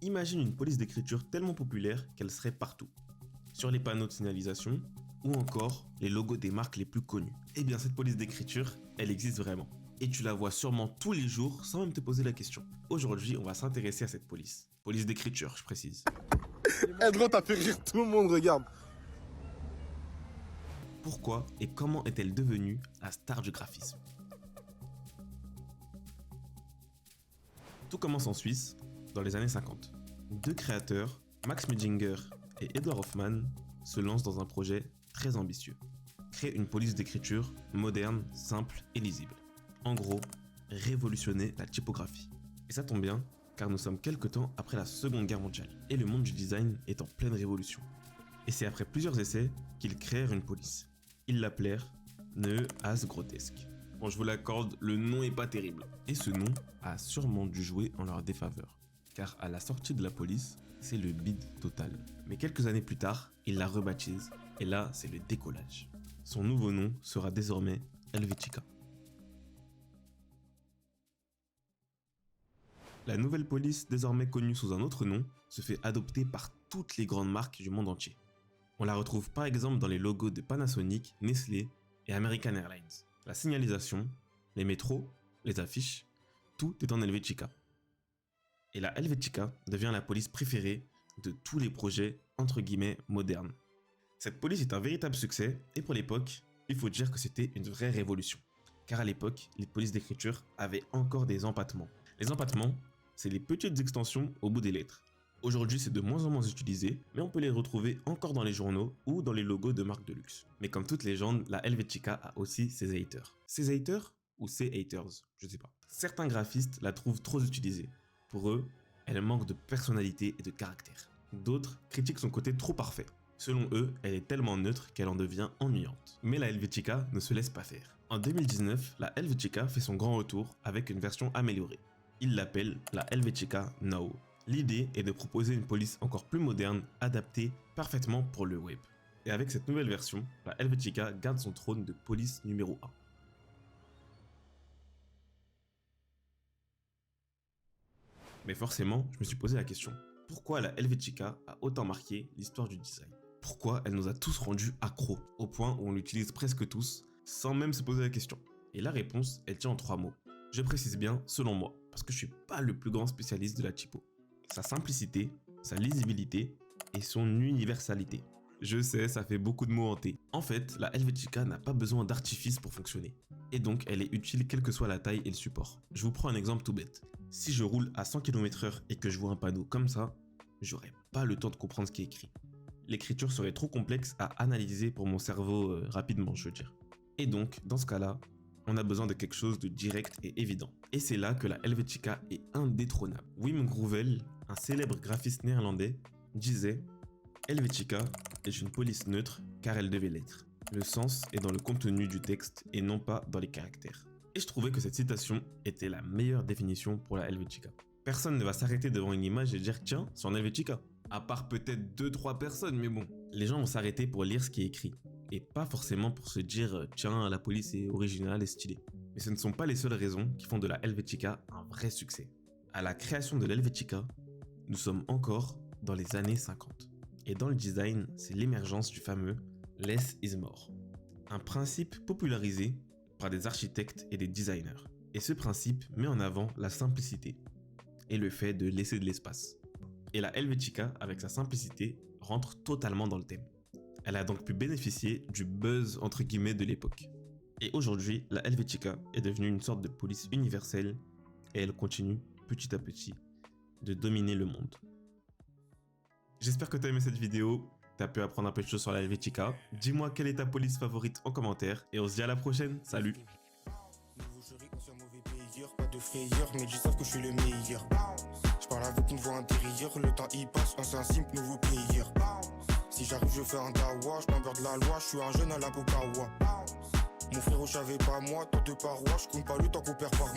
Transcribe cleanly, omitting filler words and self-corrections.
Imagine une police d'écriture tellement populaire qu'elle serait partout. Sur les panneaux de signalisation ou encore les logos des marques les plus connues. Eh bien cette police d'écriture, elle existe vraiment. Et tu la vois sûrement tous les jours sans même te poser la question. Aujourd'hui, on va s'intéresser à cette police. Police d'écriture, je précise. Eh gros, t'as fait rire tout le monde, regarde. Pourquoi et comment est-elle devenue la star du graphisme? Tout commence en Suisse, dans les années 50. Deux créateurs, Max Mudinger et Edward Hoffman, se lancent dans un projet très ambitieux. Créer une police d'écriture moderne, simple et lisible. En gros, révolutionner la typographie. Et ça tombe bien, car nous sommes quelque temps après la Seconde Guerre mondiale, et le monde du design est en pleine révolution. Et c'est après plusieurs essais qu'ils créèrent une police. Ils l'appelèrent Neue As Grotesque. Bon, je vous l'accorde, le nom est pas terrible. Et ce nom a sûrement dû jouer en leur défaveur, car à la sortie de la police, c'est le bide total. Mais quelques années plus tard, ils la rebaptisent, et là, c'est le décollage. Son nouveau nom sera désormais Helvetica. La nouvelle police, désormais connue sous un autre nom, se fait adopter par toutes les grandes marques du monde entier. On la retrouve par exemple dans les logos de Panasonic, Nestlé et American Airlines. La signalisation, les métros, les affiches, tout est en Helvetica. Et la Helvetica devient la police préférée de tous les projets entre guillemets modernes. Cette police est un véritable succès et pour l'époque, il faut dire que c'était une vraie révolution. Car à l'époque, les polices d'écriture avaient encore des empattements. Les empattements, c'est les petites extensions au bout des lettres. Aujourd'hui, c'est de moins en moins utilisé, mais on peut les retrouver encore dans les journaux ou dans les logos de marques de luxe. Mais comme toute légende, la Helvetica a aussi ses haters. Ses haters ou ses haters, je sais pas. Certains graphistes la trouvent trop utilisée. Pour eux, elle manque de personnalité et de caractère. D'autres critiquent son côté trop parfait. Selon eux, elle est tellement neutre qu'elle en devient ennuyante. Mais la Helvetica ne se laisse pas faire. En 2019, la Helvetica fait son grand retour avec une version améliorée. Ils l'appellent la Helvetica Now. L'idée est de proposer une police encore plus moderne, adaptée parfaitement pour le web. Et avec cette nouvelle version, la Helvetica garde son trône de police numéro 1. Mais forcément, je me suis posé la question, pourquoi la Helvetica a autant marqué l'histoire du design? Pourquoi elle nous a tous rendus accros, au point où on l'utilise presque tous, sans même se poser la question? Et la réponse, elle tient en 3 mots. Je précise bien, selon moi, parce que je suis pas le plus grand spécialiste de la typo. Sa simplicité, sa lisibilité et son universalité. Je sais, ça fait beaucoup de mots hantés. En fait, la Helvetica n'a pas besoin d'artifice pour fonctionner. Et donc, elle est utile quelle que soit la taille et le support. Je vous prends un exemple tout bête. Si je roule à 100 km/h et que je vois un panneau comme ça, j'aurais pas le temps de comprendre ce qui est écrit. L'écriture serait trop complexe à analyser pour mon cerveau rapidement, je veux dire. Et donc, dans ce cas-là, on a besoin de quelque chose de direct et évident. Et c'est là que la Helvetica est indétrônable. Wim Groevel, un célèbre graphiste néerlandais, disait « Helvetica est une police neutre car elle devait l'être. Le sens est dans le contenu du texte et non pas dans les caractères. » Et je trouvais que cette citation était la meilleure définition pour la Helvetica. Personne ne va s'arrêter devant une image et dire « Tiens, c'est en Helvetica ». À part peut-être 2-3 personnes, mais bon. Les gens vont s'arrêter pour lire ce qui est écrit. Et pas forcément pour se dire « Tiens, la police est originale et stylée ». Mais ce ne sont pas les seules raisons qui font de la Helvetica un vrai succès. À la création de l'Helvetica, nous sommes encore dans les années 50. Et dans le design, c'est l'émergence du fameux « Less is more ». Un principe popularisé par des architectes et des designers. Et ce principe met en avant la simplicité et le fait de laisser de l'espace. Et la Helvetica, avec sa simplicité, rentre totalement dans le thème. Elle a donc pu bénéficier du buzz entre guillemets de l'époque. Et aujourd'hui, la Helvetica est devenue une sorte de police universelle et elle continue petit à petit de dominer le monde. J'espère que tu as aimé cette vidéo, tu as pu apprendre un peu de choses sur la Helvetica. Dis-moi quelle est ta police favorite en commentaire et on se dit à la prochaine. Salut! Pas de frayeur, mais ils savent que je suis le meilleur. Je parle avec une voix intérieure, le temps y passe, c'est un simple nouveau player. Si j'arrive, je fais un dawa, je peur de la loi, je suis un jeune à la Pokawa. Mon frérot, je savais pas moi, tant de parois, je compte pas le temps qu'on perd par mois.